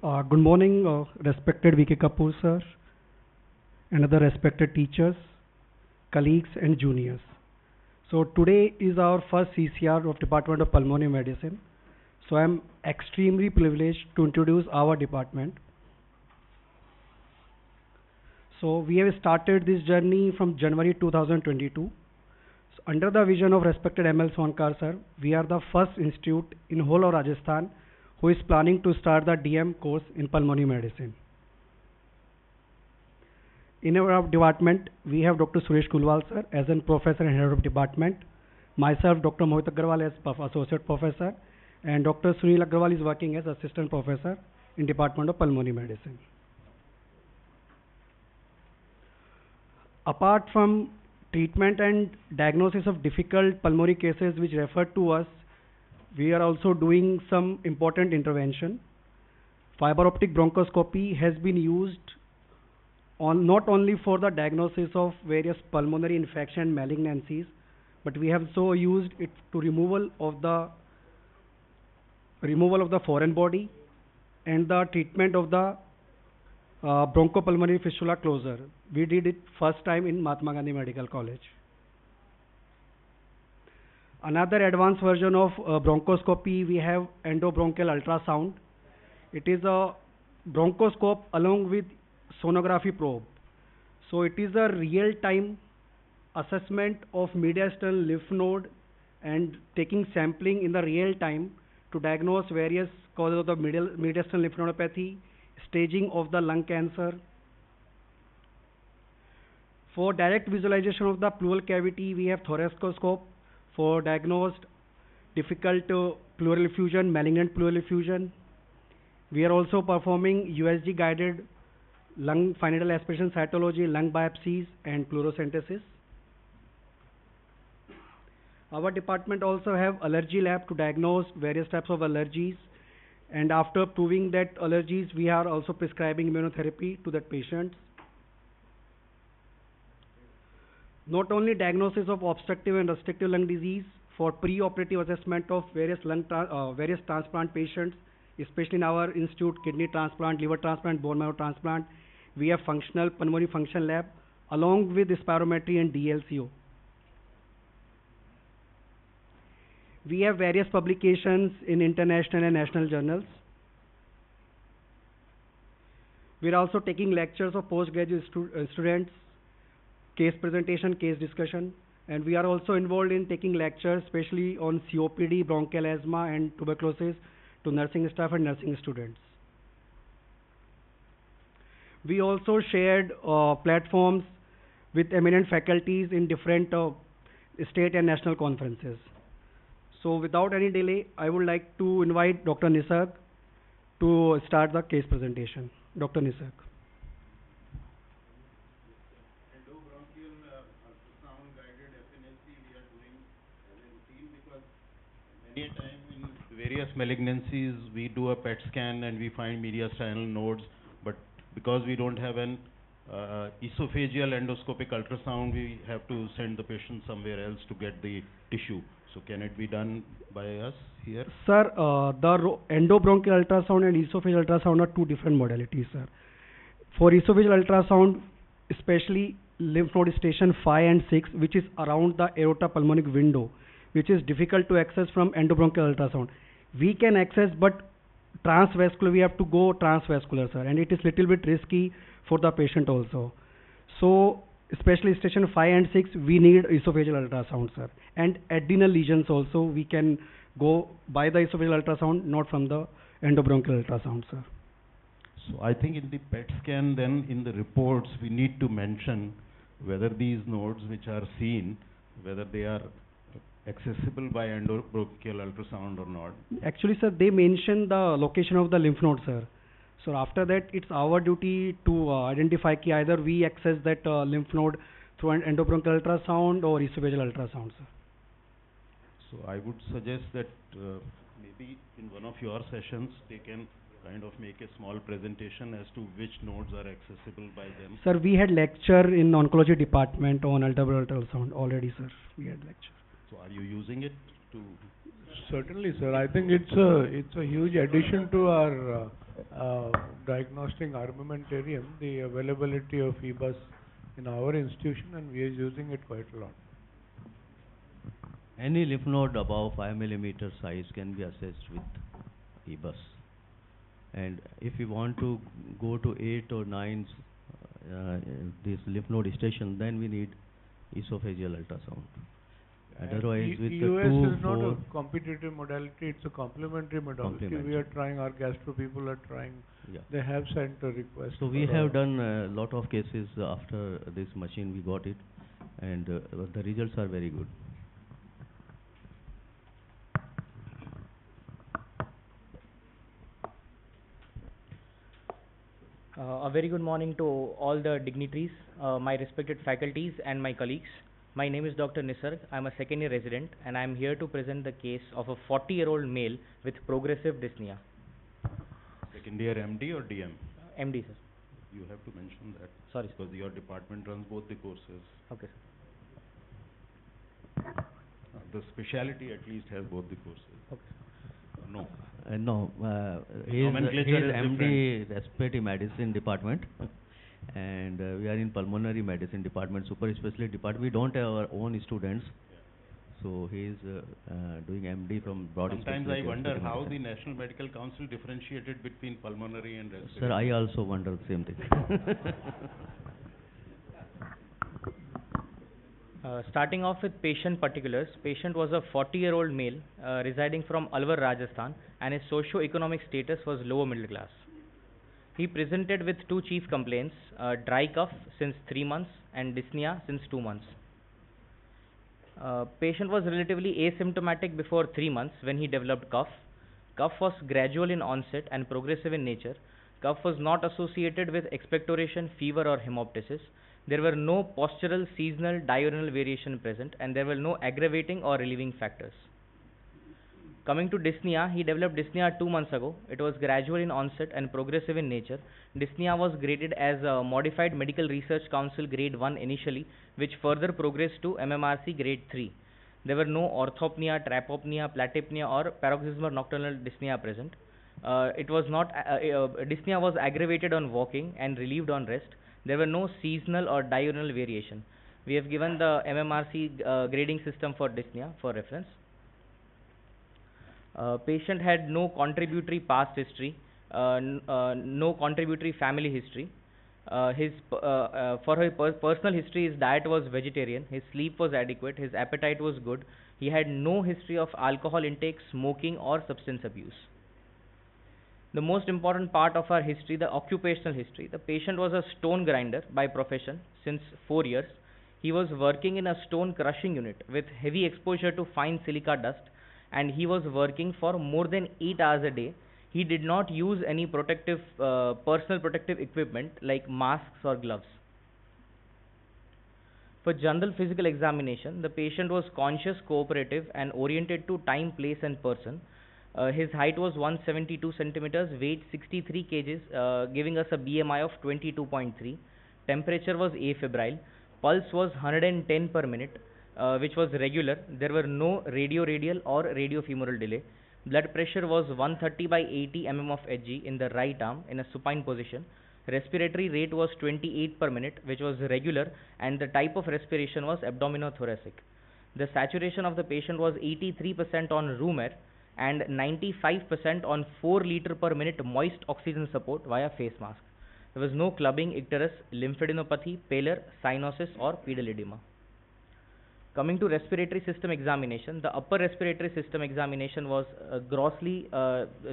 Good morning, respected VK Kapoor sir, and other respected teachers, colleagues and juniors. So today is our first CCR of Department of Pulmonary Medicine. So I am extremely privileged to introduce our department. So we have started this journey from January 2022. So under the vision of respected ML Sonkar sir, we are the first institute in whole of Rajasthan who is planning to start the DM course in pulmonary medicine. In our department, we have Dr. Suresh Kulwal sir as a professor and head of department, myself Dr. Mohit Agarwal as associate professor, and Dr. Sunil Agarwal is working as assistant professor in Department of Pulmonary Medicine. Apart from treatment and diagnosis of difficult pulmonary cases which refer to us, we are also doing some important intervention. Fiber optic bronchoscopy has been used not only for the diagnosis of various pulmonary infection malignancies, but we have also used it to removal of the foreign body and the treatment of the bronchopulmonary fistula closure. We did it first time in Mahatma Gandhi Medical College. Another advanced version of bronchoscopy, we have endobronchial ultrasound. It is a bronchoscope along with sonography probe. So it is a real-time assessment of mediastinal lymph node and taking sampling in the real time to diagnose various causes of the mediastinal lymph nodopathy, staging of the lung cancer. For direct visualization of the pleural cavity, we have thoracoscope for diagnosed difficult pleural effusion, malignant pleural effusion. We are also performing USG guided lung final aspiration cytology, lung biopsies and fluorocentesis. Our department also have allergy lab to diagnose various types of allergies, and after proving that allergies, we are also prescribing immunotherapy to that patients. Not only diagnosis of obstructive and restrictive lung disease, for pre-operative assessment of various various transplant patients, especially in our institute, kidney transplant, liver transplant, bone marrow transplant, we have functional pulmonary function lab along with spirometry and DLCO. We have various publications in international and national journals. We are also taking lectures of postgraduate students, case presentation, case discussion, and we are also involved in taking lectures, especially on COPD, bronchial asthma, and tuberculosis to nursing staff and nursing students. We also shared platforms with eminent faculties in different state and national conferences. So without any delay, I would like to invite Dr. Nisarg to start the case presentation. Dr. Nisarg. Many times in various malignancies, we do a PET scan and we find mediastinal nodes, but because we don't have an esophageal endoscopic ultrasound, we have to send the patient somewhere else to get the tissue. So can it be done by us here? Sir, the endobronchial ultrasound and esophageal ultrasound are two different modalities, sir. For esophageal ultrasound, especially lymph node station 5 and 6, which is around the aorta pulmonic window, which is difficult to access from endobronchial ultrasound. We can access, but transvascular, we have to go transvascular, sir, and it is little bit risky for the patient also. So, especially station 5 and 6, we need esophageal ultrasound, sir. And adrenal lesions also, we can go by the esophageal ultrasound, not from the endobronchial ultrasound, sir. So, I think in the PET scan, then in the reports, we need to mention whether these nodes which are seen, whether they are accessible by endobronchial ultrasound or not. Actually, sir, they mention the location of the lymph node, sir. So after that, it's our duty to identify ki either we access that lymph node through an endobronchial ultrasound or esophageal ultrasound, sir. So I would suggest that maybe in one of your sessions, they can kind of make a small presentation as to which nodes are accessible by them. Sir, we had lecture in oncology department on ultrasound already, sir. We had lecture. So are you using it to? Certainly, sir. I think it's a huge addition to our diagnostic armamentarium, the availability of EBUS in our institution, and we are using it quite a lot. Any lymph node above 5 millimeter size can be assessed with EBUS. And if you want to go to 8 or 9 this lymph node station, then we need esophageal ultrasound. Otherwise, with the US 2, is not 4 a competitive modality; it's a complementary modality. We are trying. Our gastro people are trying. Yeah. They have sent a request. So we have done a lot of cases after this machine. We got it, and the results are very good. A very good morning to all the dignitaries, my respected faculties and my colleagues. My name is Dr. Nisarg. I am a second year resident and I am here to present the case of a 40-year-old male with progressive dyspnea. Second year MD or DM? MD, sir. You have to mention that. Sorry, because your department runs both the courses. Okay, sir. The specialty at least has both the courses. Okay. No. No, he is MD respiratory medicine department, and we are in pulmonary medicine department, super specialty department. We don't have our own students, so he is doing MD from broad. Sometimes I wonder how the National Medical Council differentiated between pulmonary and respiratory. Sir, I also wonder the same thing. Starting off with patient particulars, patient was a 40-year-old male residing from Alwar, Rajasthan, and his socio-economic status was lower middle class. He presented with two chief complaints, dry cough since 3 months and dyspnea since 2 months. Patient was relatively asymptomatic before 3 months when he developed cough. Cough was gradual in onset and progressive in nature. Cough was not associated with expectoration, fever or hemoptysis. There were no postural, seasonal, diurnal variation present, and there were no aggravating or relieving factors. Coming to dyspnea, he developed dyspnea 2 months ago. It was gradual in onset and progressive in nature. Dyspnea was graded as a Modified Medical Research Council Grade 1 initially, which further progressed to MMRC Grade 3. There were no orthopnea, trapopnea, platypnea or paroxysmal nocturnal dyspnea present. Dyspnea was aggravated on walking and relieved on rest. There were no seasonal or diurnal variation. We have given the MMRC grading system for dyspnea for reference. Patient had no contributory past history, no contributory family history. For his personal history, his diet was vegetarian, his sleep was adequate, his appetite was good. He had no history of alcohol intake, smoking or substance abuse. The most important part of our history, the occupational history. The patient was a stone grinder by profession since 4 years. He was working in a stone crushing unit with heavy exposure to fine silica dust, and he was working for more than 8 hours a day. He did not use any personal protective equipment like masks or gloves. For general physical examination, the patient was conscious, cooperative and oriented to time, place and person. His height was 172 centimeters, weight 63 kgs, giving us a BMI of 22.3. Temperature was afebrile. Pulse was 110 per minute, which was regular. There were no radioradial or radiofemoral delay. Blood pressure was 130 by 80 mm of Hg in the right arm in a supine position. Respiratory rate was 28 per minute, which was regular, and the type of respiration was abdominothoracic. The saturation of the patient was 83% on room air and 95% on 4 liter per minute moist oxygen support via face mask. There was no clubbing, icterus, lymphadenopathy, pallor, cyanosis or pedal edema. Coming to respiratory system examination, the upper respiratory system examination was grossly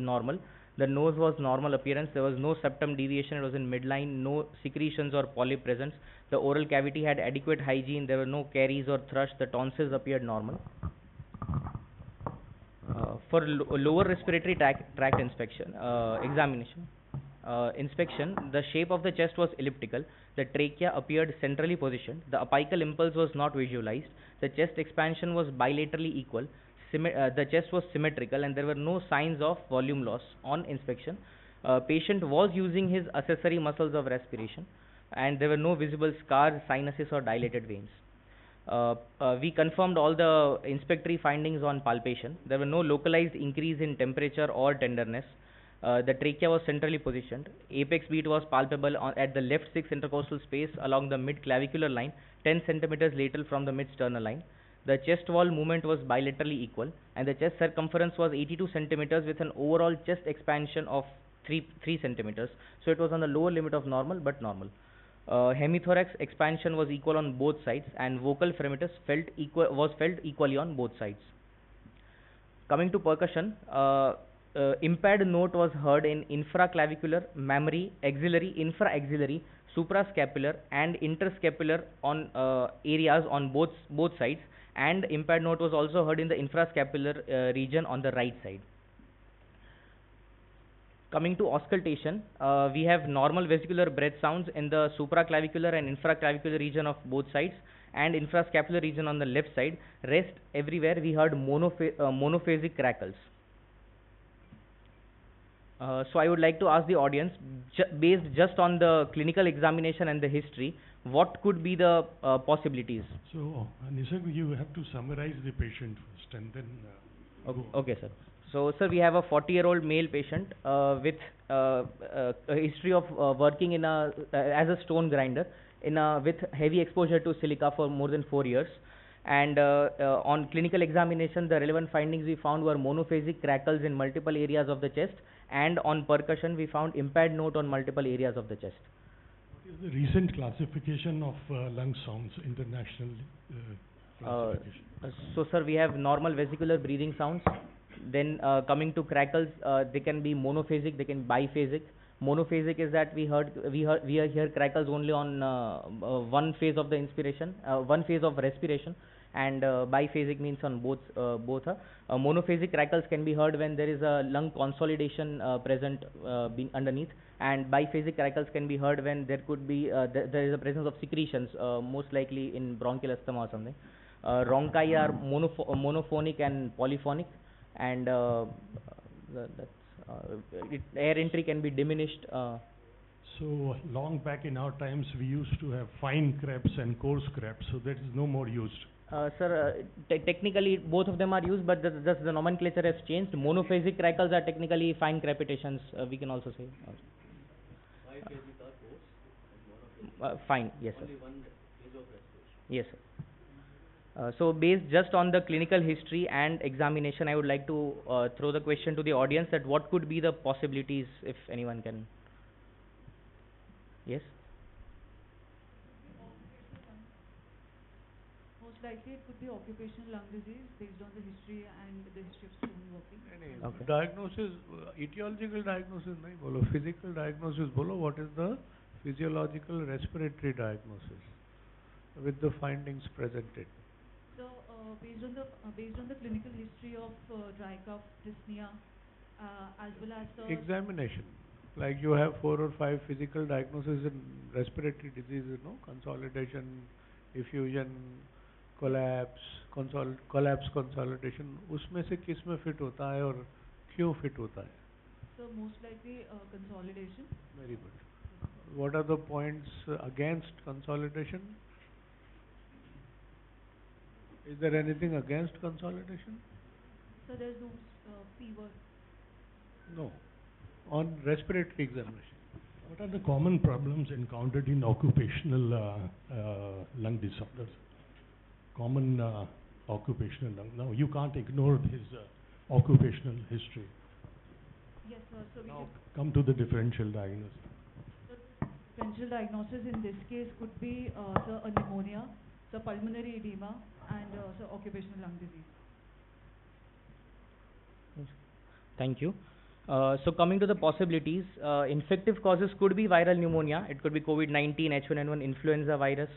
normal. The nose was normal appearance. There was no septum deviation. It was in midline. No secretions or polyp presence. The oral cavity had adequate hygiene. There were no caries or thrush. The tonsils appeared normal. For lower respiratory tract inspection, inspection, the shape of the chest was elliptical. The trachea appeared centrally positioned. The apical impulse was not visualized. The chest expansion was bilaterally equal. The chest was symmetrical and there were no signs of volume loss on inspection. Patient was using his accessory muscles of respiration and there were no visible scars, sinuses or dilated veins. We confirmed all the inspectory findings on palpation. There were no localized increase in temperature or tenderness. The trachea was centrally positioned. Apex beat was palpable at the left 6 intercostal space along the mid-clavicular line, 10 centimeters lateral from the mid-sternal line. The chest wall movement was bilaterally equal, and the chest circumference was 82 centimeters with an overall chest expansion of 3 centimeters. So it was on the lower limit of normal, but normal. Hemithorax expansion was equal on both sides, and vocal fremitus was felt equally on both sides. Coming to percussion, impaired note was heard in infraclavicular, mammary, axillary, infraaxillary, suprascapular, and interscapular on areas on both sides, and impaired note was also heard in the infrascapular region on the right side. Coming to auscultation, we have normal vesicular breath sounds in the supraclavicular and infraclavicular region of both sides, and infrascapular region on the left side. Rest everywhere we heard monophasic crackles. So I would like to ask the audience, based just on the clinical examination and the history, what could be the possibilities? So, Nisarg, you have to summarize the patient first and then... Okay, sir. So, sir, we have a 40-year-old male patient with a history of working in as a stone grinder with heavy exposure to silica for more than 4 years. And on clinical examination, the relevant findings we found were monophasic crackles in multiple areas of the chest, and on percussion we found impaired note on multiple areas of the chest. What is the recent classification of lung sounds, international classification? So, sir, we have normal vesicular breathing sounds. Then coming to crackles, they can be monophasic, they can be biphasic. Monophasic is that we hear crackles only on one phase of the inspiration, one phase of respiration, and biphasic means on both. Monophasic crackles can be heard when there is a lung consolidation present underneath, and biphasic crackles can be heard when there could be there is a presence of secretions, most likely in bronchial asthma or something. Rhonchi are monophonic and polyphonic, and air entry can be diminished. So long back in our times, we used to have fine creps and coarse creps, so that is no more used. Sir, technically both of them are used, but the nomenclature has changed. Monophasic crackles are technically fine crepitations, we can also say. Biphasic are coarse, fine, yes, sir. only one phase of respiration. Yes, sir. So based just on the clinical history and examination, I would like to throw the question to the audience that what could be the possibilities, if anyone can. Yes? Most likely it could be occupational lung disease based on the history and the history of stone working. Okay. Diagnosis, etiological diagnosis nahi bolo, physical diagnosis bolo. What is the physiological respiratory diagnosis with the findings presented? So based on the clinical history of dry cough, dyspnea, as well as the examination, like you have 4 or 5 physical diagnoses in respiratory diseases, no? Consolidation, effusion, collapse, consolidation. उसमें से किस में fit होता है और क्यों fit होता है? So most likely consolidation. Very good. What are the points against consolidation? Is there anything against consolidation? So there's no fever. No. On respiratory examination. What are the common problems encountered in occupational lung disorders? Common occupational lung. Now, you can't ignore his occupational history. Yes, sir. So we Now, come to the differential diagnosis. The differential diagnosis in this case could be a pneumonia, so pulmonary edema, and so occupational lung disease. Thank you. So coming to the possibilities, infective causes could be viral pneumonia. It could be COVID-19, H1N1 influenza virus.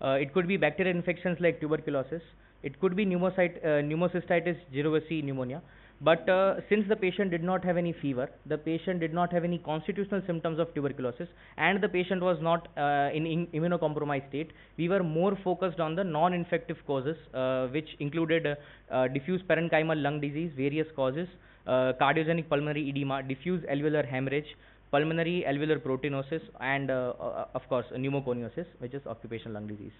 It could be bacterial infections like tuberculosis. It could be pneumocystitis jirovecii pneumonia. But since the patient did not have any fever, the patient did not have any constitutional symptoms of tuberculosis, and the patient was not in immunocompromised state, we were more focused on the non-infective causes, which included diffuse parenchymal lung disease, various causes, cardiogenic pulmonary edema, diffuse alveolar hemorrhage, pulmonary alveolar proteinosis, and of course pneumoconiosis, which is occupational lung disease.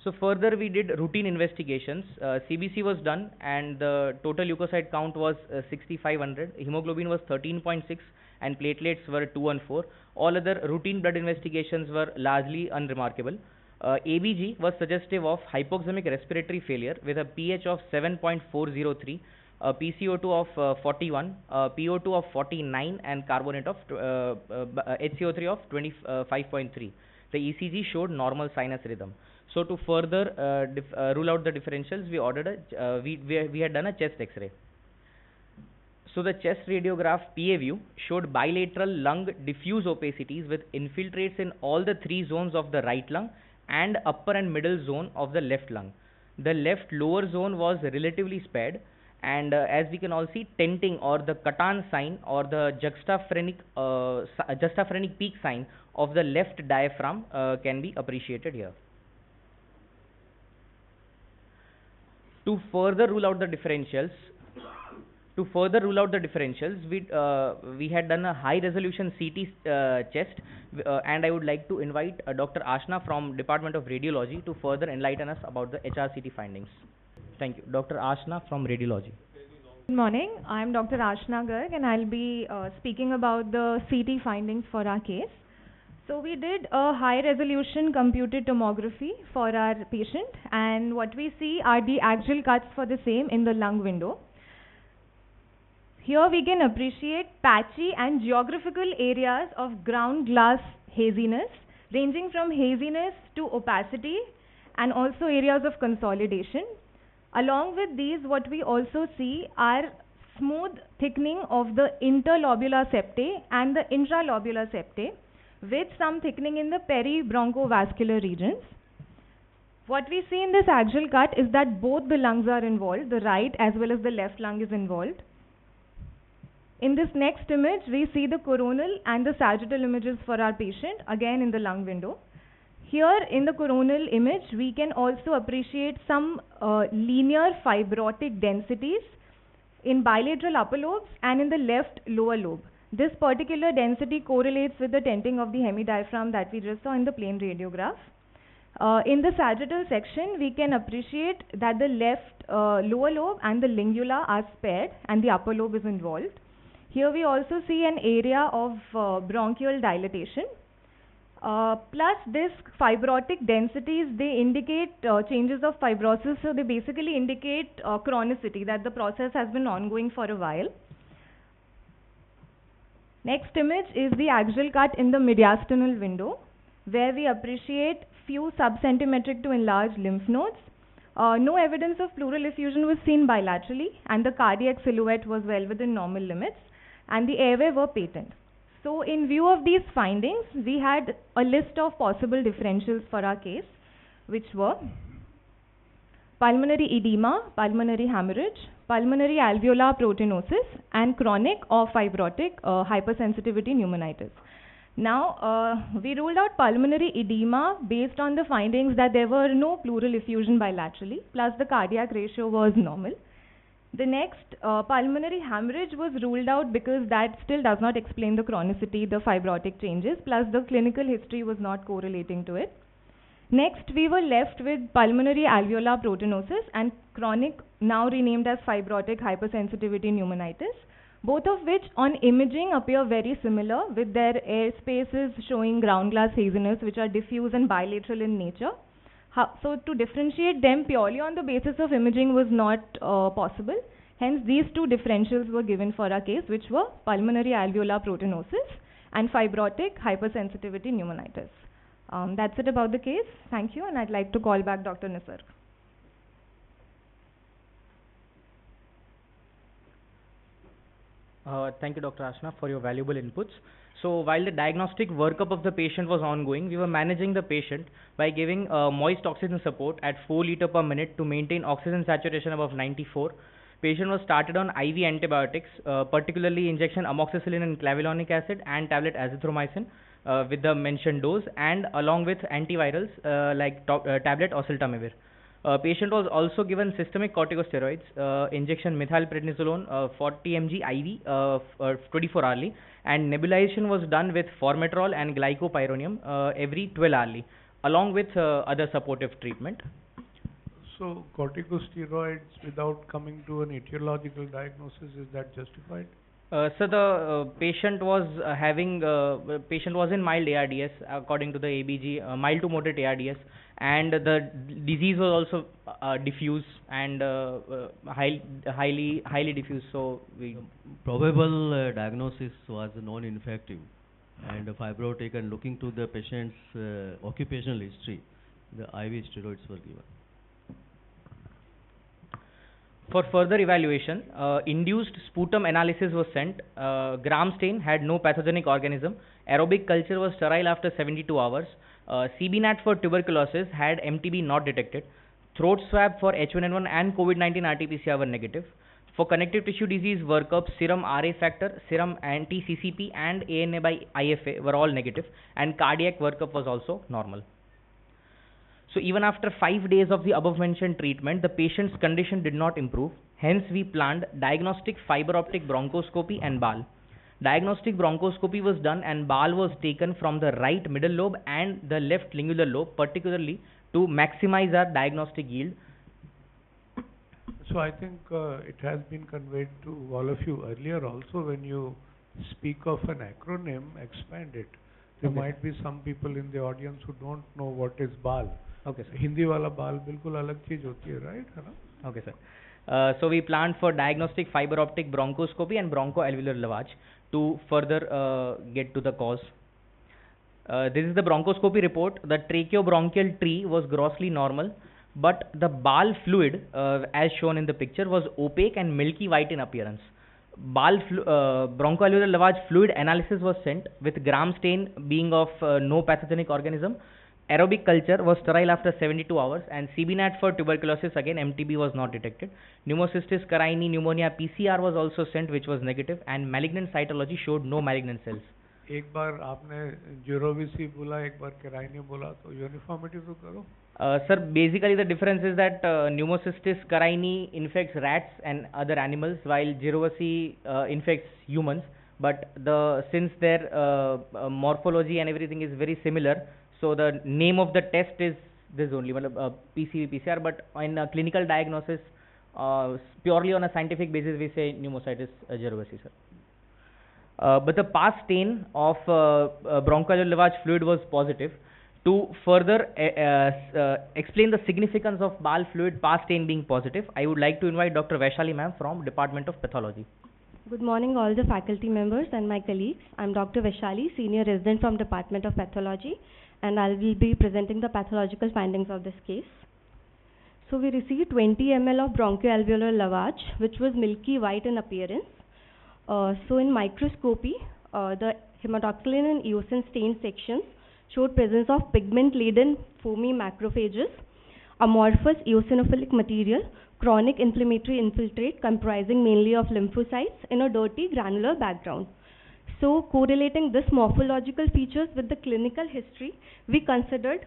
So further we did routine investigations. CBC was done and the total leukocyte count was 6500. Hemoglobin was 13.6 and platelets were 214. All other routine blood investigations were largely unremarkable. ABG was suggestive of hypoxemic respiratory failure with a pH of 7.403, PCO2 of 41, PO2 of 49 and carbonate of HCO3 of 25.3. The ECG showed normal sinus rhythm. So to further rule out the differentials, we ordered we had done a chest X-ray. So the chest radiograph PA view showed bilateral lung diffuse opacities with infiltrates in all the three zones of the right lung and upper and middle zone of the left lung. The left lower zone was relatively spared, and as we can all see, tenting or the Catan sign or the juxtaphrenic peak sign of the left diaphragm can be appreciated here. To further rule out the differentials, we had done a high resolution CT chest, and I would like to invite Dr. Ashna from Department of Radiology to further enlighten us about the HRCT findings. Thank you. Dr. Ashna from Radiology. Good morning. I am Dr. Ashna Garg and I'll be speaking about the CT findings for our case. So we did a high resolution computed tomography for our patient, and what we see are the axial cuts for the same in the lung window. Here we can appreciate patchy and geographical areas of ground glass haziness, ranging from haziness to opacity, and also areas of consolidation. Along with these, what we also see are smooth thickening of the interlobular septae and the intralobular septae, with some thickening in the peribronchovascular regions. What we see in this axial cut is that both the lungs are involved, the right as well as the left lung is involved. In this next image, we see the coronal and the sagittal images for our patient, again in the lung window. Here in the coronal image, we can also appreciate some linear fibrotic densities in bilateral upper lobes and in the left lower lobe. This particular density correlates with the tenting of the hemidiaphragm that we just saw in the plane radiograph. In the sagittal section, we can appreciate that the left lower lobe and the lingula are spared and the upper lobe is involved. Here we also see an area of bronchial dilatation. Plus this fibrotic densities, they indicate changes of fibrosis, so they basically indicate chronicity, that the process has been ongoing for a while. Next image is the axial cut in the mediastinal window, where we appreciate few subcentimetric to enlarged lymph nodes. No evidence of pleural effusion was seen bilaterally, and the cardiac silhouette was well within normal limits, and the airway were patent. So in view of these findings, we had a list of possible differentials for our case, which were pulmonary edema, pulmonary hemorrhage, pulmonary alveolar proteinosis, and chronic or fibrotic hypersensitivity pneumonitis. Now, we ruled out pulmonary edema based on the findings that there were no pleural effusion bilaterally, plus the cardiac ratio was normal. The next, pulmonary hemorrhage was ruled out because that still does not explain the chronicity, the fibrotic changes, plus the clinical history was not correlating to it. Next, we were left with pulmonary alveolar proteinosis and chronic, now renamed as fibrotic hypersensitivity pneumonitis, both of which on imaging appear very similar, with their air spaces showing ground glass haziness, which are diffuse and bilateral in nature. So to differentiate them purely on the basis of imaging was not possible. Hence, these two differentials were given for our case, which were pulmonary alveolar proteinosis and fibrotic hypersensitivity pneumonitis. That's it about the case. Thank you, and I'd like to call back Dr. Nisarg. Thank you, Dr. Ashna, for your valuable inputs. So while the diagnostic workup of the patient was ongoing, we were managing the patient by giving moist oxygen support at 4 liters per minute to maintain oxygen saturation above 94. Patient was started on IV antibiotics, particularly injection amoxicillin and clavulanic acid and tablet azithromycin with the mentioned dose, and along with antivirals like tablet oseltamivir. Patient was also given systemic corticosteroids, injection methylprednisolone 40 mg IV 24 hourly, and nebulization was done with formoterol and glycopyrronium every 12 hourly, along with other supportive treatment. So corticosteroids without coming to an etiological diagnosis, is that justified? So the patient was patient was in mild ARDS according to the ABG, mild to moderate ARDS, and the disease was also diffuse and highly diffuse. So we Probable diagnosis was non-infective and fibrotic, and looking to the patient's occupational history, the IV steroids were given. For further evaluation, induced sputum analysis was sent. Gram stain had no pathogenic organism. Aerobic culture was sterile after 72 hours. CBNAT for tuberculosis had MTB not detected. Throat swab for H1N1 and COVID-19 RT-PCR were negative. For connective tissue disease workup, serum RA factor, serum anti-CCP and ANA by IFA were all negative, and cardiac workup was also normal. So even after 5 days of the above mentioned treatment, the patient's condition did not improve. Hence, we planned diagnostic fiber optic bronchoscopy and BAL. Diagnostic bronchoscopy was done and BAL was taken from the right middle lobe and the left lingular lobe, particularly to maximize our diagnostic yield. So I think it has been conveyed to all of you earlier also. When you speak of an acronym, expand it. There might be some people in the audience who don't know what is BAL. Okay, sir. Hindi wala BAL bilkul alag cheez hoti hai, right? Okay, sir. So we planned for diagnostic fiber optic bronchoscopy and bronchoalveolar lavage to further get to the cause. This is the bronchoscopy report. The tracheobronchial tree was grossly normal, but the BAL fluid, as shown in the picture, was opaque and milky white in appearance. Bronchoalveolar lavage fluid analysis was sent with gram stain being of no pathogenic organism. Aerobic culture was sterile after 72 hours, and CBNAT for tuberculosis, again MTB was not detected. Pneumocystis carini pneumonia PCR was also sent, which was negative, and malignant cytology showed no malignant cells. एक बार आपने जीरोवीसी बोला, एक बार केराइनी बोला, तो uniformity तो करो. Sir, basically the difference is that Pneumocystis carini infects rats and other animals, while Girovasi infects humans. But since their morphology and everything is very similar, so the name of the test is this only, PCV PCR. But in clinical diagnosis, purely on a scientific basis, we say pneumocystis Girovasi, sir. But the pus stain of bronchoalveolar lavage fluid was positive. To further explain the significance of BAL fluid pus stain being positive, I would like to invite Dr. Vaishali ma'am from Department of Pathology. Good morning all the faculty members and my colleagues. I am Dr. Vaishali, Senior Resident from Department of Pathology, and I will be presenting the pathological findings of this case. So we received 20 ml of bronchoalveolar lavage, which was milky white in appearance. So in microscopy, the hematoxylin and eosin stained sections showed presence of pigment-laden foamy macrophages, amorphous eosinophilic material, chronic inflammatory infiltrate comprising mainly of lymphocytes in a dirty granular background. So correlating this morphological features with the clinical history, we considered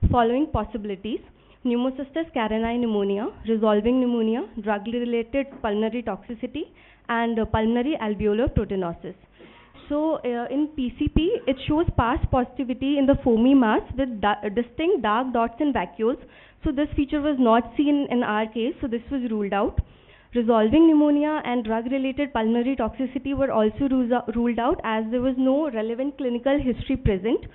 following possibilities: Pneumocystis carini pneumonia, resolving pneumonia, drug-related pulmonary toxicity, and pulmonary alveolar proteinosis. So in PCP, it shows past positivity in the foamy mass with distinct dark dots and vacuoles. So this feature was not seen in our case, so this was ruled out. Resolving pneumonia and drug-related pulmonary toxicity were also ruled out as there was no relevant clinical history present.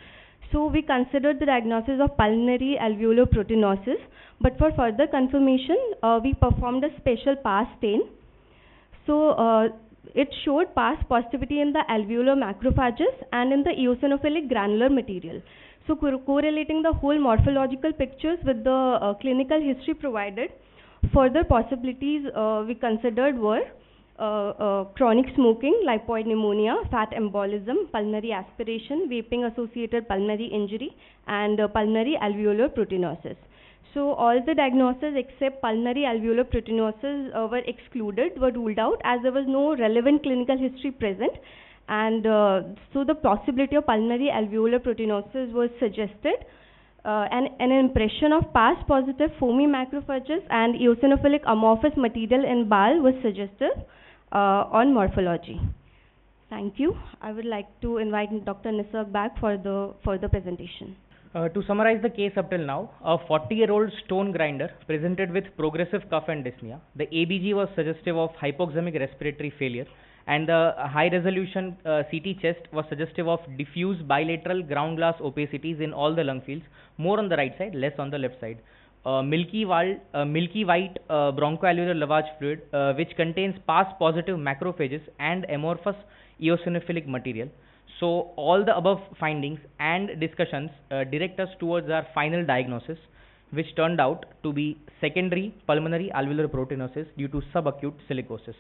So we considered the diagnosis of pulmonary alveolar proteinosis, but for further confirmation, we performed a special pus stain. So it showed pus positivity in the alveolar macrophages and in the eosinophilic granular material. So correlating the whole morphological pictures with the clinical history provided, further possibilities we considered were chronic smoking, lipoid pneumonia, fat embolism, pulmonary aspiration, vaping associated pulmonary injury, and pulmonary alveolar proteinosis. So all the diagnoses except pulmonary alveolar proteinosis were excluded, were ruled out as there was no relevant clinical history present, and so the possibility of pulmonary alveolar proteinosis was suggested, and an impression of pus positive foamy macrophages and eosinophilic amorphous material in BAL was suggested on morphology. Thank you. I would like to invite Dr. Nisarg back for the further presentation. To summarize the case up till now, a 40-year-old stone grinder presented with progressive cough and dyspnea. The ABG was suggestive of hypoxemic respiratory failure, and the high-resolution CT chest was suggestive of diffuse bilateral ground glass opacities in all the lung fields, more on the right side, less on the left side. Milky white bronchoalveolar lavage fluid, which contains PAS-positive macrophages and amorphous eosinophilic material. So all the above findings and discussions direct us towards our final diagnosis, which turned out to be secondary pulmonary alveolar proteinosis due to subacute silicosis.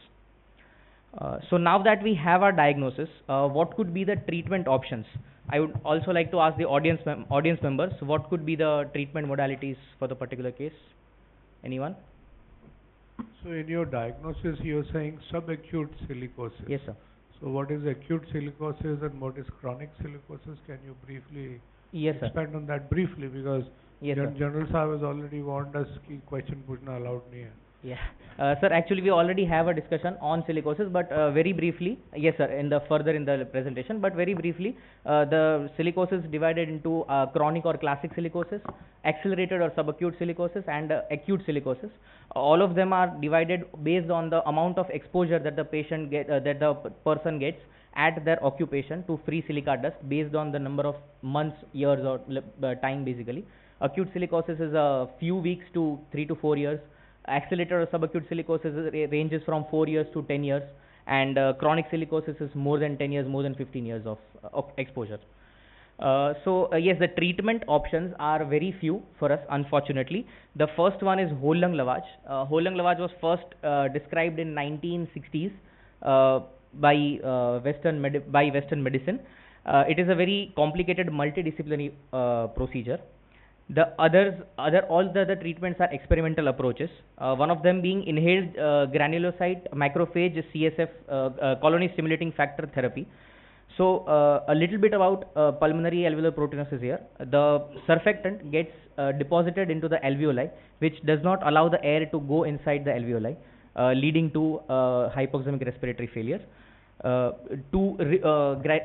So now that we have our diagnosis, what could be the treatment options? I would also like to ask the audience members, what could be the treatment modalities for the particular case? Anyone? So in your diagnosis, you are saying subacute silicosis. Yes, sir. So what is acute silicosis and what is chronic silicosis? Can you briefly expand on that briefly, because General Sahab has already warned us कि question पूछना allowed नहीं है. Yeah, sir, actually we already have a discussion on silicosis, but very briefly, yes sir, in the presentation, but very briefly, the silicosis divided into chronic or classic silicosis, accelerated or subacute silicosis, and acute silicosis. All of them are divided based on the amount of exposure that the patient person gets at their occupation to free silica dust based on the number of months, years, or time basically. Acute silicosis is a few weeks to 3 to 4 years. Accelerated or subacute silicosis ranges from 4 years to 10 years, and chronic silicosis is more than 10 years, more than 15 years of exposure. Yes, the treatment options are very few for us, unfortunately. The first one is whole lung lavage. Whole lung lavage was first described in 1960s by Western medicine. It is a very complicated multidisciplinary procedure. All the other treatments are experimental approaches. One of them being inhaled granulocyte macrophage CSF colony stimulating factor therapy. So a little bit about pulmonary alveolar proteinosis here. The surfactant gets deposited into the alveoli, which does not allow the air to go inside the alveoli, leading to hypoxemic respiratory failure.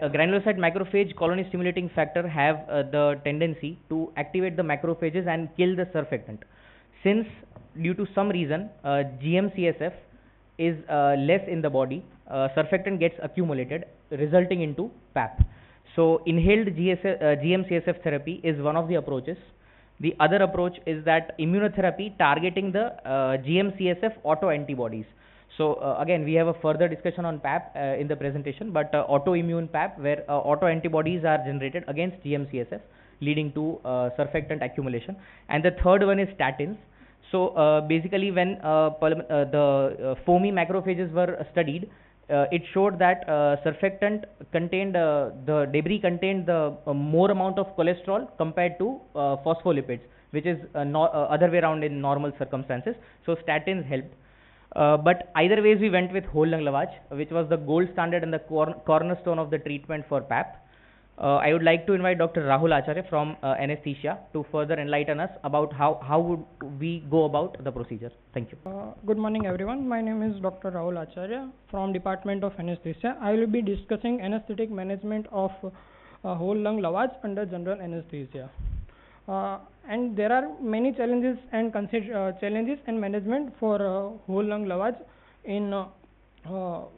Granulocyte macrophage colony stimulating factor have the tendency to activate the macrophages and kill the surfactant. Since due to some reason GM-CSF is less in the body, surfactant gets accumulated, resulting into PAP. So inhaled GM-CSF therapy is one of the approaches. The other approach is that immunotherapy targeting the GM-CSF autoantibodies. So again, we have a further discussion on PAP in the presentation, but autoimmune PAP, where autoantibodies are generated against GM-CSF, leading to surfactant accumulation. And the third one is statins. So basically, when the foamy macrophages were studied, it showed that surfactant contained, the debris contained the more amount of cholesterol compared to phospholipids, which is other way around in normal circumstances. So statins helped. But either ways, we went with whole lung lavage, which was the gold standard and the cornerstone of the treatment for PAP. I would like to invite Dr. Rahul Acharya from Anesthesia to further enlighten us about how would we go about the procedure. Thank you. Good morning everyone. My name is Dr. Rahul Acharya from Department of Anesthesia. I will be discussing anesthetic management of whole lung lavage under general anesthesia. And there are many challenges and management for whole lung lavage in whole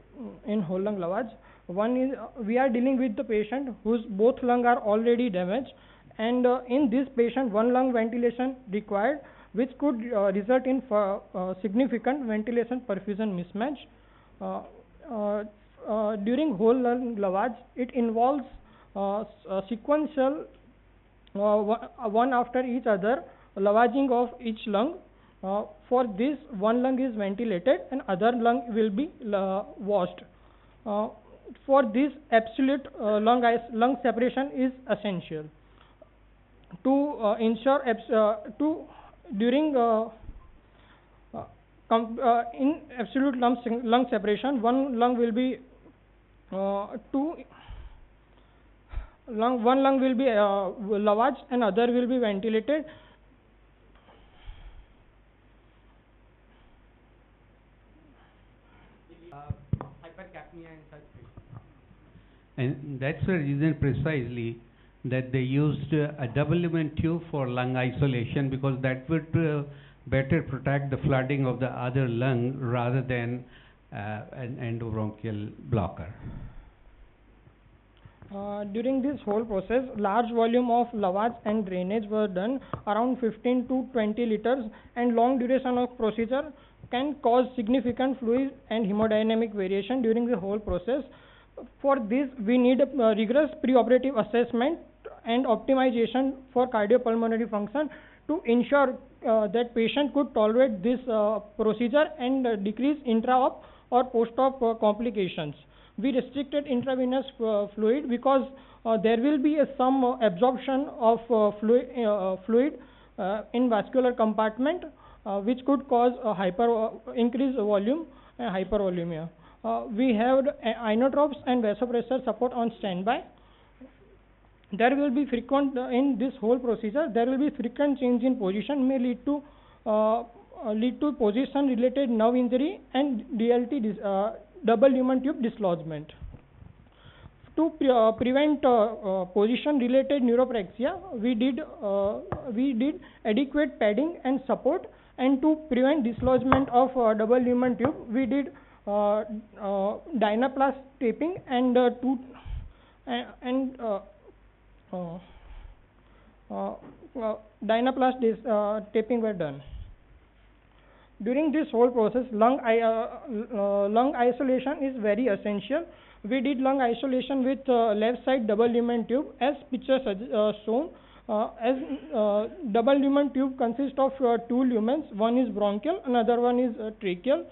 lung lavage. One is we are dealing with the patient whose both lungs are already damaged, and in this patient one lung ventilation required, which could result in significant ventilation perfusion mismatch. During whole lung lavage, it involves sequential one after each other lavaging of each lung. For this, one lung is ventilated and other lung will be washed. For this, absolute lung separation is essential. To ensure in absolute lung separation, one lung will be one lung will be lavaged and other will be ventilated. Hypercapnia and such things. And that's the reason precisely that they used a double lumen tube for lung isolation because that would better protect the flooding of the other lung rather than an endobronchial blocker. During this whole process, large volume of lavage and drainage were done, around 15 to 20 liters, and long duration of procedure can cause significant fluid and hemodynamic variation during the whole process. For this, we need a rigorous preoperative assessment and optimization for cardiopulmonary function to ensure that patient could tolerate this procedure and decrease intra-op or post-op complications. We restricted intravenous fluid because there will be some absorption of fluid in vascular compartment, which could cause increased volume and hypervolemia. We have inotropes and vasopressor support on standby. There will be frequent in this whole procedure. There will be frequent change in position may lead to position related nerve injury and DLT double lumen tube dislodgement. To prevent position related neuropraxia, we did adequate padding and support, and to prevent dislodgement of double lumen tube, we did dynaplast taping and dynaplast taping were done. During this whole process, lung isolation is very essential. We did lung isolation with left side double lumen tube as picture shown. Double lumen tube consists of two lumens. One is bronchial, another one is tracheal,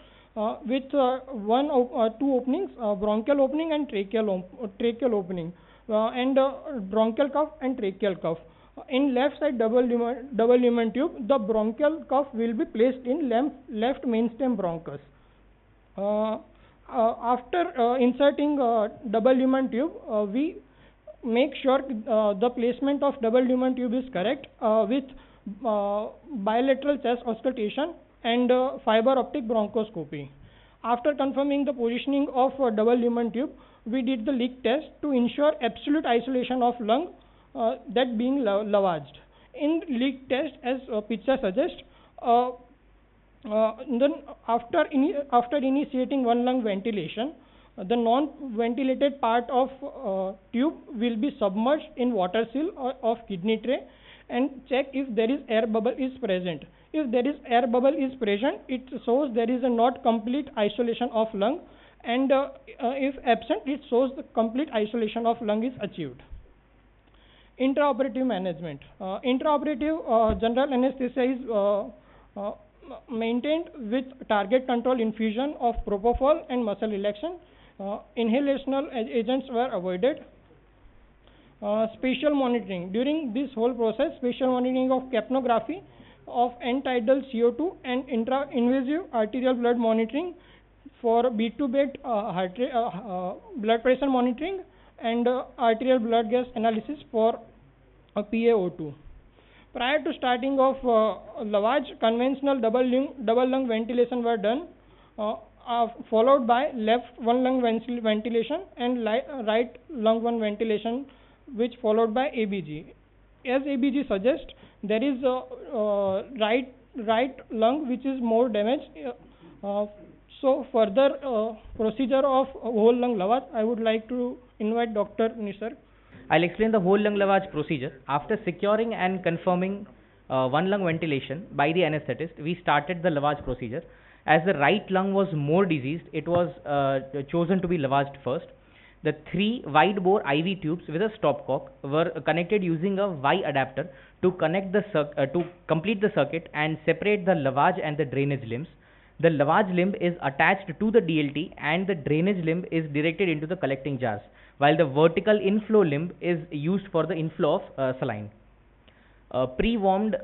with two openings, bronchial opening and tracheal opening, and bronchial cuff and tracheal cuff. In left side double lumen tube, the bronchial cuff will be placed in left mainstem bronchus. After inserting double lumen tube, we make sure the placement of double lumen tube is correct with bilateral chest auscultation and fiber optic bronchoscopy. After confirming the positioning of double lumen tube, we did the leak test to ensure absolute isolation of lung, that being lavaged. In leak test, as picture suggests, then after initiating one lung ventilation, the non-ventilated part of tube will be submerged in water seal of kidney tray and check if there is air bubble is present. If there is air bubble is present, it shows there is a not complete isolation of lung, and if absent, it shows the complete isolation of lung is achieved. Intraoperative management. Intraoperative general anesthesia is maintained with target control infusion of propofol and muscle relaxation. Inhalational agents were avoided. Spatial monitoring. During this whole process, spatial monitoring of capnography of end-tidal CO2 and intra-invasive arterial blood monitoring for bead-to-bead blood pressure monitoring and arterial blood gas analysis for PaO2. Prior to starting of lavage, conventional double lung ventilation were done, followed by left one lung ventilation and right lung one ventilation, which followed by ABG. As ABG suggests, there is a right lung which is more damaged. So further procedure of whole lung lavage, I would like to invite Dr. Nisarg. I'll explain the whole lung lavage procedure. After securing and confirming one lung ventilation by the anesthetist, we started the lavage procedure. As the right lung was more diseased, it was chosen to be lavaged first. The 3 wide bore IV tubes with a stopcock were connected using a Y adapter to connect the to complete the circuit and separate the lavage and the drainage limbs. The lavage limb is attached to the DLT and the drainage limb is directed into the collecting jars, while the vertical inflow limb is used for the inflow of saline. Pre-warmed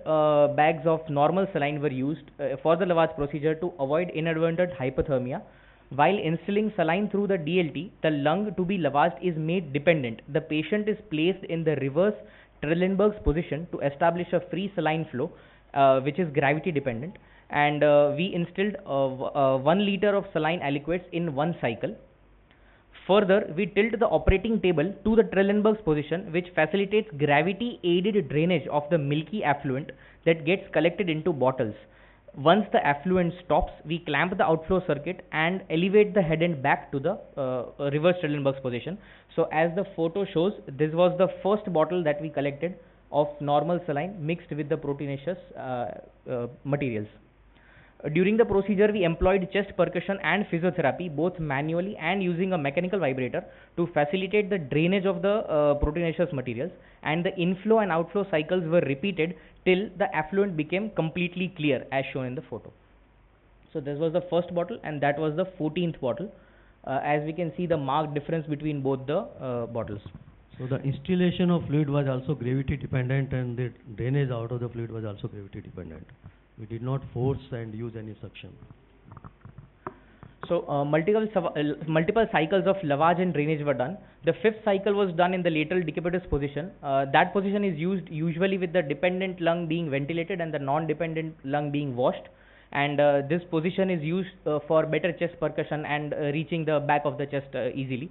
bags of normal saline were used for the lavage procedure to avoid inadvertent hypothermia. While instilling saline through the DLT, the lung to be lavaged is made dependent. The patient is placed in the reverse Trendelenburg's position to establish a free saline flow, which is gravity dependent, and we instilled 1 liter of saline aliquots in one cycle. Further, we tilt the operating table to the Trendelenburg's position, which facilitates gravity-aided drainage of the milky effluent that gets collected into bottles. Once the effluent stops, we clamp the outflow circuit and elevate the head end back to the reverse Trendelenburg's position. So as the photo shows, this was the first bottle that we collected of normal saline mixed with the proteinaceous materials. During the procedure, we employed chest percussion and physiotherapy, both manually and using a mechanical vibrator, to facilitate the drainage of the proteinaceous materials, and the inflow and outflow cycles were repeated till the effluent became completely clear, as shown in the photo. So this was the first bottle, and that was the 14th bottle. As we can see, the marked difference between both the bottles. So the installation of fluid was also gravity dependent, and the drainage out of the fluid was also gravity dependent. We did not force and use any suction. So multiple cycles of lavage and drainage were done. The 5th cycle was done in the lateral decubitus position. That position is used usually with the dependent lung being ventilated and the non-dependent lung being washed. And this position is used for better chest percussion and reaching the back of the chest easily.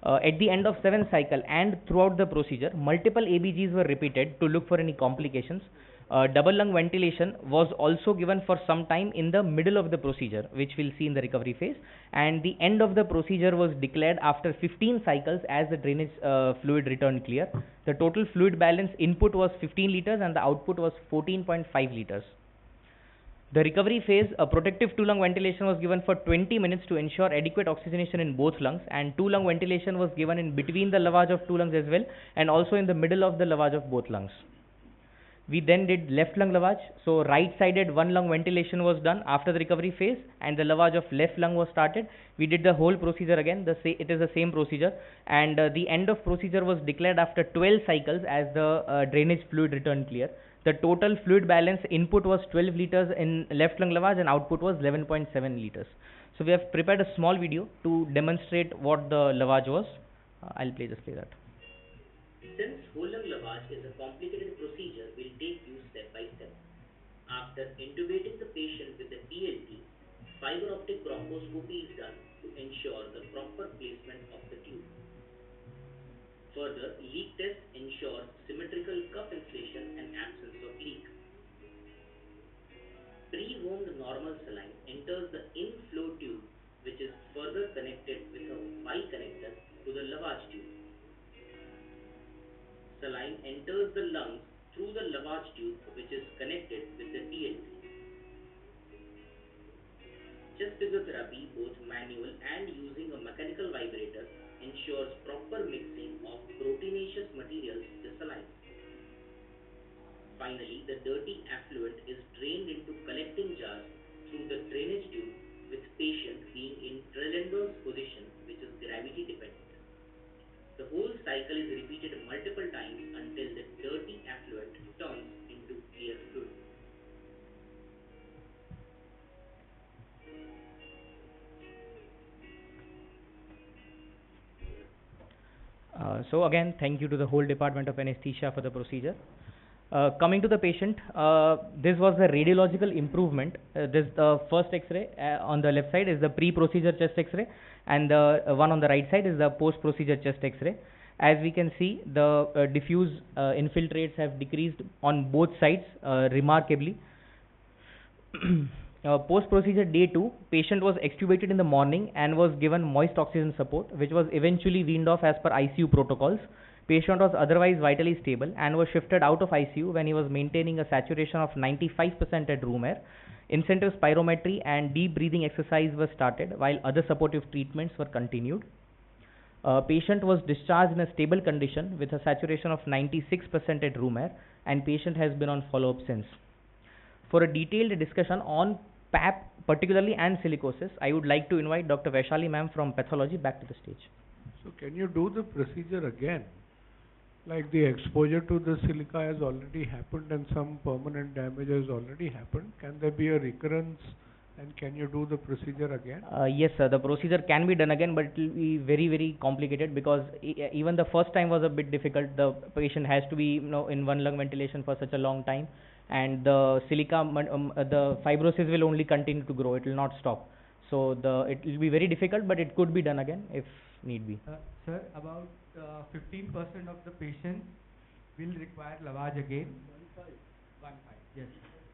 At the end of 7th cycle and throughout the procedure, multiple ABGs were repeated to look for any complications. Double lung ventilation was also given for some time in the middle of the procedure, which we'll see in the recovery phase, and the end of the procedure was declared after 15 cycles as the drainage fluid returned clear. The total fluid balance input was 15 liters and the output was 14.5 liters. The recovery phase, a protective 2-lung ventilation was given for 20 minutes to ensure adequate oxygenation in both lungs, and 2-lung ventilation was given in between the lavage of 2 lungs as well, and also in the middle of the lavage of both lungs. We then did left lung lavage. So right-sided 1-lung ventilation was done after the recovery phase, and the lavage of left lung was started. We did the whole procedure again. It is the same procedure, and the end of procedure was declared after 12 cycles as the drainage fluid returned clear. The total fluid balance input was 12 liters in left lung lavage and output was 11.7 liters. So we have prepared a small video to demonstrate what the lavage was. I'll just play that. Since whole lung lavage is a complicated procedure, we'll take you step by step. After intubating the patient with the TLT, fiber optic bronchoscopy is done to ensure the proper placement of the tube. Further, leak test ensures symmetrical cuff inflation and absence of leak. Pre-wound normal saline enters the inflow tube, which is further connected with a Y connector to the lavage tube. Saline enters the lungs through the lavage tube, which is connected with the TLT. Chest physiotherapy, both manual and using a mechanical vibrator, ensures proper mixing of proteinaceous materials with the saline. Finally, the dirty effluent is drained into collecting jars through the drainage tube, with patient being in Trendelenburg's position, which is gravity dependent. The whole cycle is repeated multiple times until the dirty effluent turns into clear fluid. So again, thank you to the whole department of anesthesia for the procedure. Coming to the patient, this was the radiological improvement. This the first X-ray on the left side is the pre-procedure chest X-ray, and the one on the right side is the post-procedure chest X-ray. As we can see, the diffuse infiltrates have decreased on both sides remarkably. Post-procedure day 2, patient was extubated in the morning and was given moist oxygen support, which was eventually weaned off as per ICU protocols. Patient was otherwise vitally stable and was shifted out of ICU when he was maintaining a saturation of 95% at room air. Incentive spirometry and deep breathing exercise were started while other supportive treatments were continued. Patient was discharged in a stable condition with a saturation of 96% at room air, and patient has been on follow-up since. For a detailed discussion on PAP particularly and silicosis, I would like to invite Dr. Vaishali ma'am from Pathology back to the stage. So can you do the procedure again? Like the exposure to the silica has already happened and some permanent damage has already happened. Can there be a recurrence, and can you do the procedure again? Yes sir, the procedure can be done again, but it will be very, very complicated because even the first time was a bit difficult. The patient has to be in 1 lung ventilation for such a long time, and the silica, the fibrosis will only continue to grow, it will not stop. So it will be very difficult, but it could be done again if need be. Sir, about 15% of the patients will require lavage again. 1.5. Yes.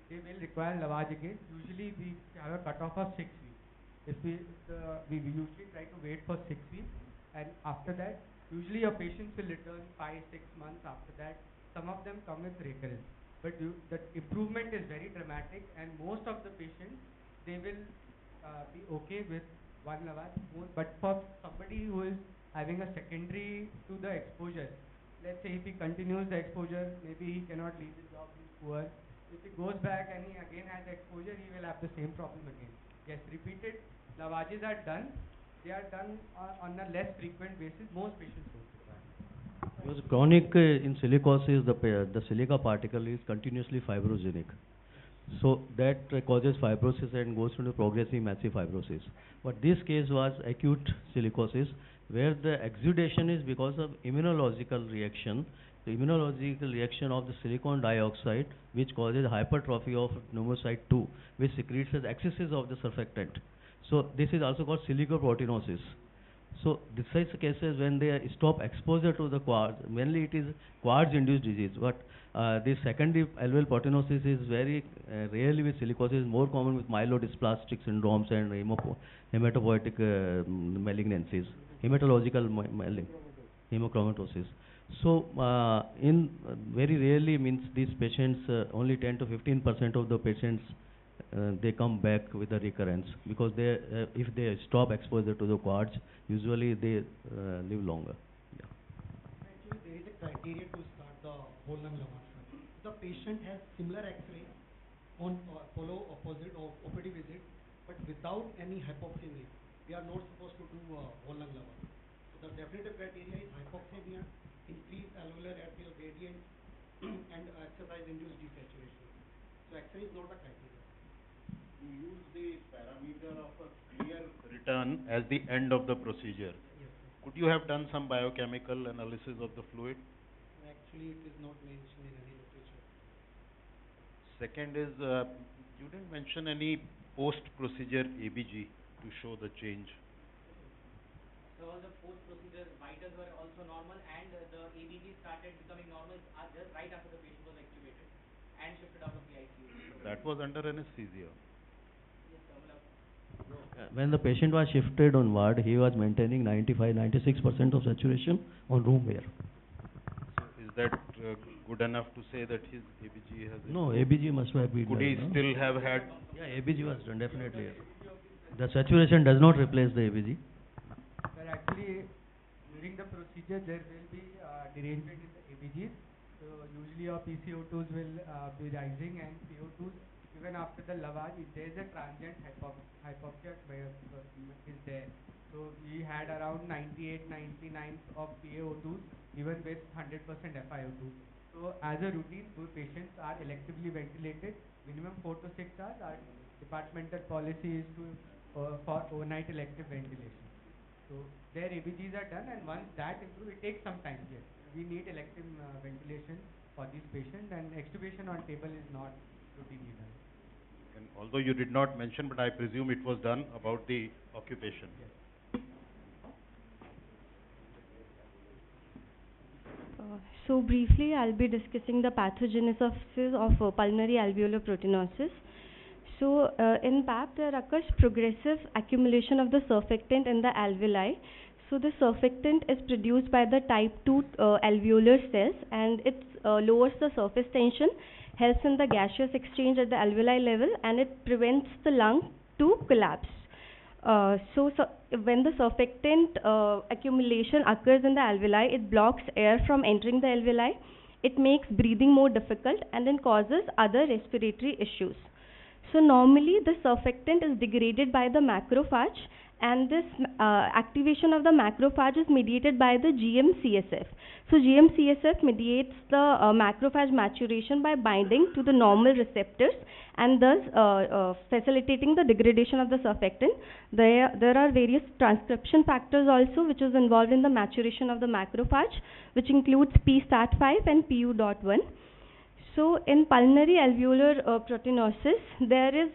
They will require lavage again. Usually we have a cutoff of 6 weeks. If we usually try to wait for 6 weeks, and after that, usually your patients will return 5-6 months after that. Some of them come with recurrence, but the improvement is very dramatic, and most of the patients, they will be okay with one lavage. But for somebody who is having a secondary to the exposure, let's say if he continues the exposure, maybe he cannot leave the job, he's poor. If he goes back and he again has exposure, he will have the same problem again. Yes, repeated lavages are done. They are done on a less frequent basis. Most patients don't require. Because chronic in silicosis, the silica particle is continuously fibrogenic. So that causes fibrosis and goes into progressive massive fibrosis. But this case was acute silicosis, where the exudation is because of immunological reaction. The immunological reaction of the silicon dioxide, which causes hypertrophy of pneumocyte 2, which secretes as excesses of the surfactant. So this is also called silicoproteinosis. So this is cases when they stop exposure to the quartz. Mainly it is quartz-induced disease. But this secondary alveolar proteinosis is very rarely with silicosis, more common with myelodysplastic syndromes and hematopoietic malignancies, hematological hemochromatosis. So in very rarely means these patients, only 10 to 15% of the patients they come back with a recurrence, because they if they stop exposure to the quartz, usually they live longer. Yeah. Actually, there is a criteria to start the whole lung lavage. The patient has similar X-ray on follow opposite or OPD visit, but without any hypoxemia. We are not supposed to do whole lung lavage. So the definitive criteria is hypoxemia, increased alveolar airfield gradient, and exercise-induced desaturation. So X-ray is not a criteria. You use the parameter of a clear return as the end of the procedure. Yes, sir. Could you have done some biochemical analysis of the fluid? Actually, it is not mentioned in any literature. Second is, you didn't mention any post-procedure ABG to show the change. So the post-procedure vitals were also normal, and the ABG started becoming normal just right after the patient was extubated and shifted out of the ICU. That was under anesthesia. When the patient was shifted on ward, he was maintaining 95-96% of saturation on room air. So is that good enough to say that his ABG has... No, ABG must have been... Could he still have had... Yeah, ABG was done, definitely. The saturation does not replace the ABG. But actually, during the procedure, there will be derangement in the ABGs. So usually your PCO2s will be rising, and CO2s, even after the lavage, if there is a transient hypoxia is there. So we had around 98-99 of PaO2s, even with 100% FiO2. So as a routine, those patients are electively ventilated minimum 4 to 6 hours. Our departmental policy is to for overnight elective ventilation. So their ABGs are done, and once that improves, it takes some time. Yes, we need elective ventilation for these patients, and extubation on table is not routinely done. And although you did not mention, but I presume it was done about the occupation. Yes. So briefly, I'll be discussing the pathogenesis of pulmonary alveolar proteinosis. So in PAP, there occurs progressive accumulation of the surfactant in the alveoli. So the surfactant is produced by the type 2 alveolar cells, and it lowers the surface tension, helps in the gaseous exchange at the alveoli level, and it prevents the lung to collapse. So when the surfactant accumulation occurs in the alveoli, it blocks air from entering the alveoli. It makes breathing more difficult, and then causes other respiratory issues. So normally the surfactant is degraded by the macrophage, and this activation of the macrophage is mediated by the GM-CSF. So GM-CSF mediates the macrophage maturation by binding to the normal receptors, and thus facilitating the degradation of the surfactant. There are various transcription factors also which is involved in the maturation of the macrophage, which includes p-STAT5 and PU.1. So in pulmonary alveolar proteinosis, there is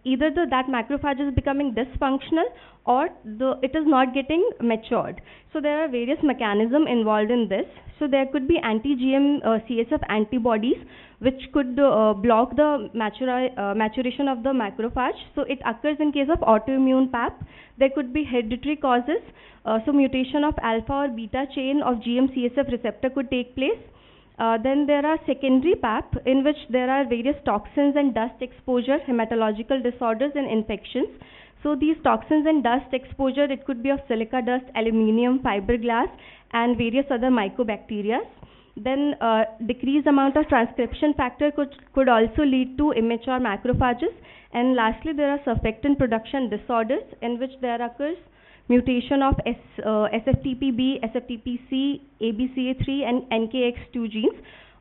either that macrophage is becoming dysfunctional or it is not getting matured. So there are various mechanisms involved in this. So there could be anti-GM-CSF antibodies which could block the maturation of the macrophage. So it occurs in case of autoimmune PAP. There could be hereditary causes. So mutation of alpha or beta chain of GM-CSF receptor could take place. Then there are secondary PAP, in which there are various toxins and dust exposure, hematological disorders and infections. So these toxins and dust exposure, it could be of silica dust, aluminium, fiberglass and various other mycobacteria. Then decreased amount of transcription factor could also lead to immature macrophages. And lastly, there are surfactant production disorders, in which there occurs mutation of SFTPB, SFTPC, ABCA3 and NKX2 genes.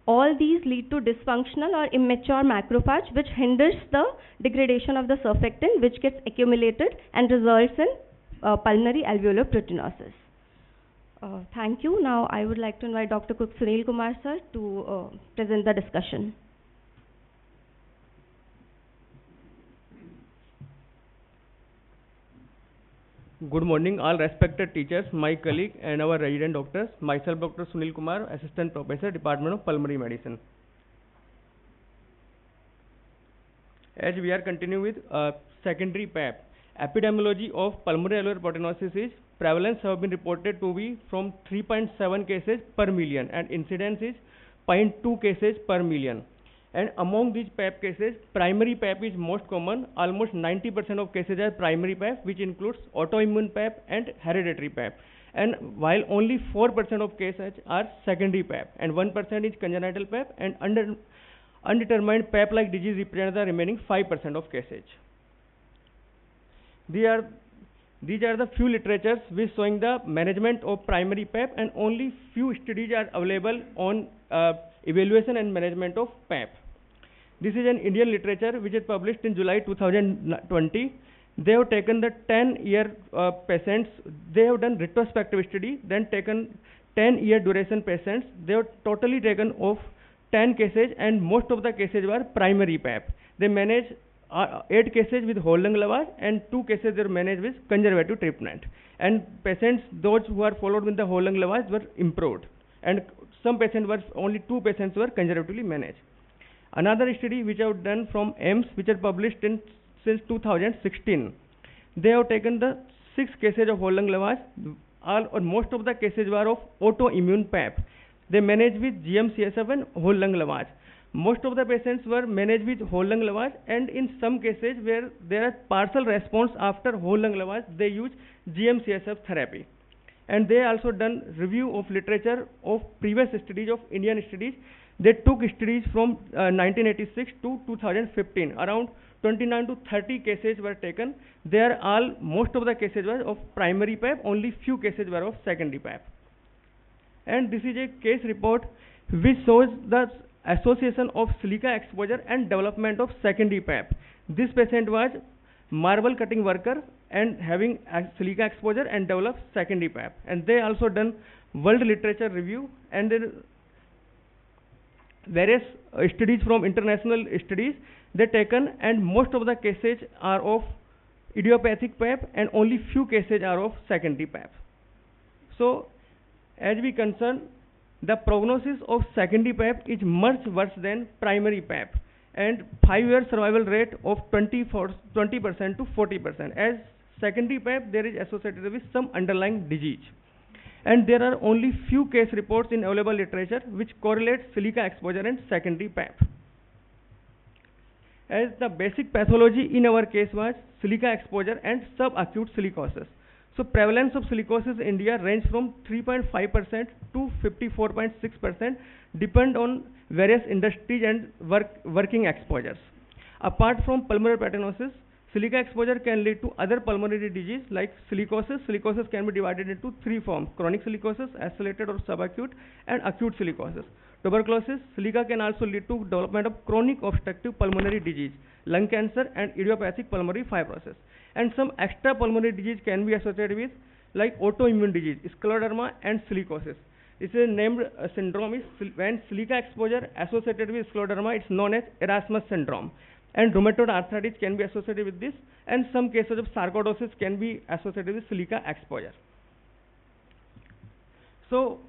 All these lead to dysfunctional or immature macrophage, which hinders the degradation of the surfactant, which gets accumulated and results in pulmonary alveolar proteinosis. Thank you. Now I would like to invite Dr. Sunil Kumar sir to present the discussion. Good morning, all respected teachers, my colleague and our resident doctors. Myself, Dr. Sunil Kumar, Assistant Professor, Department of Pulmonary Medicine. As we are continuing with secondary PAP, epidemiology of pulmonary alveolar proteinosis is prevalence have been reported to be from 3.7 cases per million and incidence is 0.2 cases per million. And among these PAP cases, primary PAP is most common. Almost 90% of cases are primary PAP, which includes autoimmune PAP and hereditary PAP. And while only 4% of cases are secondary PAP, and 1% is congenital PAP, and undetermined PAP-like disease represents the remaining 5% of cases. These are the few literatures which showing the management of primary PAP, and only few studies are available on evaluation and management of PAP. This is an Indian literature which is published in July 2020. They have taken the 10-year patients. They have done retrospective study, then taken 10-year duration patients. They have totally taken off 10 cases, and most of the cases were primary PAP. They managed 8 cases with whole lung lavage and 2 cases they managed with conservative treatment. And patients, those who are followed with the whole lung lavage, were improved. And some patients were, only 2 patients were conservatively managed. Another study which I have done from MGUMST, which are published since 2016, they have taken the 6 cases of whole lung lavage. All or most of the cases were of autoimmune PAP. They managed with GM-CSF and whole lung lavage. Most of the patients were managed with whole lung lavage, and in some cases where there are partial response after whole lung lavage, they use GM-CSF therapy. And they also done review of literature of previous studies of Indian studies. They took studies from 1986 to 2015. Around 29 to 30 cases were taken. There most of the cases were of primary PAP, only few cases were of secondary PAP. And this is a case report which shows the association of silica exposure and development of secondary PAP. This patient was marble cutting worker and having silica exposure and developed secondary PAP. And they also done world literature review, and then various studies from international studies they taken, and most of the cases are of idiopathic PAP and only few cases are of secondary PAP. So as we concern, the prognosis of secondary PAP is much worse than primary PAP, and 5-year survival rate of 20% to 40%. As secondary PAP, there is associated with some underlying disease. And there are only few case reports in available literature which correlate silica exposure and secondary PAP. As the basic pathology in our case was silica exposure and subacute silicosis. So prevalence of silicosis in India range from 3.5% to 54.6%, depend on various industries and working exposures. Apart from pulmonary proteinosis, silica exposure can lead to other pulmonary disease like silicosis. Silicosis can be divided into 3 forms: chronic silicosis, accelerated or subacute, and acute silicosis. Tuberculosis, silica can also lead to development of chronic obstructive pulmonary disease, lung cancer, and idiopathic pulmonary fibrosis. And some extra pulmonary disease can be associated with like autoimmune disease, scleroderma and silicosis. This is named syndrome is when silica exposure associated with scleroderma, it's known as Erasmus syndrome. And rheumatoid arthritis can be associated with this, and some cases of sarcoidosis can be associated with silica exposure. So,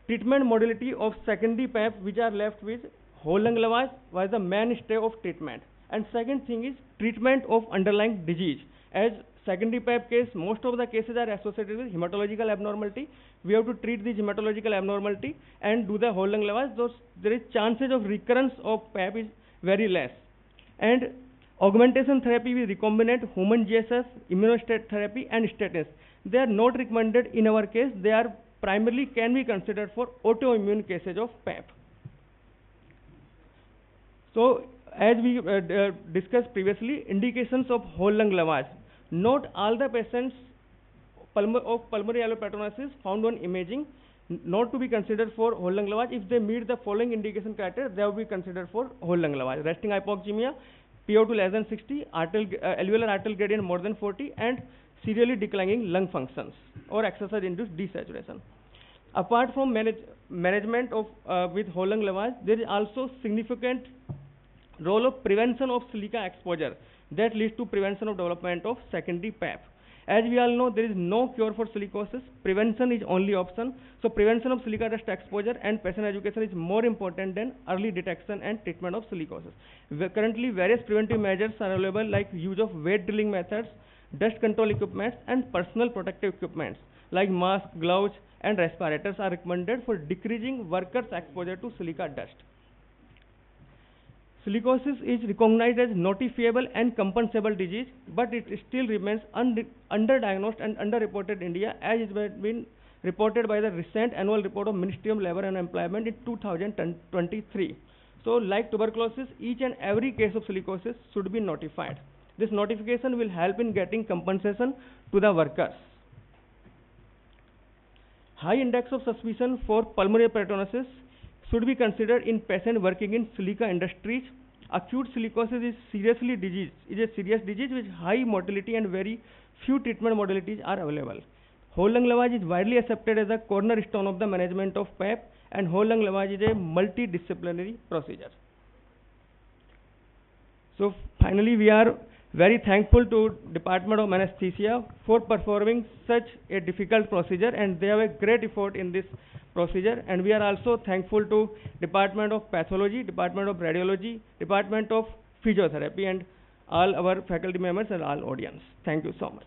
treatment modality of secondary PAP which are left with whole lung lavage was the mainstay of treatment. And second thing is treatment of underlying disease. As secondary PAP case, most of the cases are associated with hematological abnormality. We have to treat this hematological abnormality and do the whole lung lavage. Those there is chances of recurrence of PAP is very less. And augmentation therapy with recombinant human GSS, immunostat therapy and statins, they are not recommended in our case. They are primarily can be considered for autoimmune cases of PAP. So, as we discussed previously, indications of whole lung lavage. Not all the patients of pulmonary allopathology found on imaging not to be considered for whole lung lavage. If they meet the following indication criteria, they will be considered for whole lung lavage: resting hypoxemia, PO2 less than 60, alveolar arterial gradient more than 40, and serially declining lung functions or exercise-induced desaturation. Apart from management of with whole lung lavage, there is also significant role of prevention of silica exposure that leads to prevention of development of secondary PAP. As we all know, there is no cure for silicosis. Prevention is only option. So, prevention of silica dust exposure and patient education is more important than early detection and treatment of silicosis. Currently, various preventive measures are available like use of weight drilling methods, dust control equipments, and personal protective equipments like masks, gloves, and respirators are recommended for decreasing workers' exposure to silica dust. Silicosis is recognized as notifiable and compensable disease, but it still remains underdiagnosed and underreported in India, as it has been reported by the recent annual report of Ministry of Labour and Employment in 2023. So, like tuberculosis, each and every case of silicosis should be notified. This notification will help in getting compensation to the workers. High index of suspicion for pulmonary peritonitis should be considered in patients working in silica industries. Acute silicosis is a serious disease with high mortality and very few treatment modalities are available. Whole lung lavage is widely accepted as a cornerstone of the management of PAP, and whole lung lavage is a multidisciplinary procedure. So finally, we are very thankful to Department of Anesthesia for performing such a difficult procedure, and they have a great effort in this procedure. And we are also thankful to Department of Pathology, Department of Radiology, Department of Physiotherapy, and all our faculty members and all audience. Thank you so much.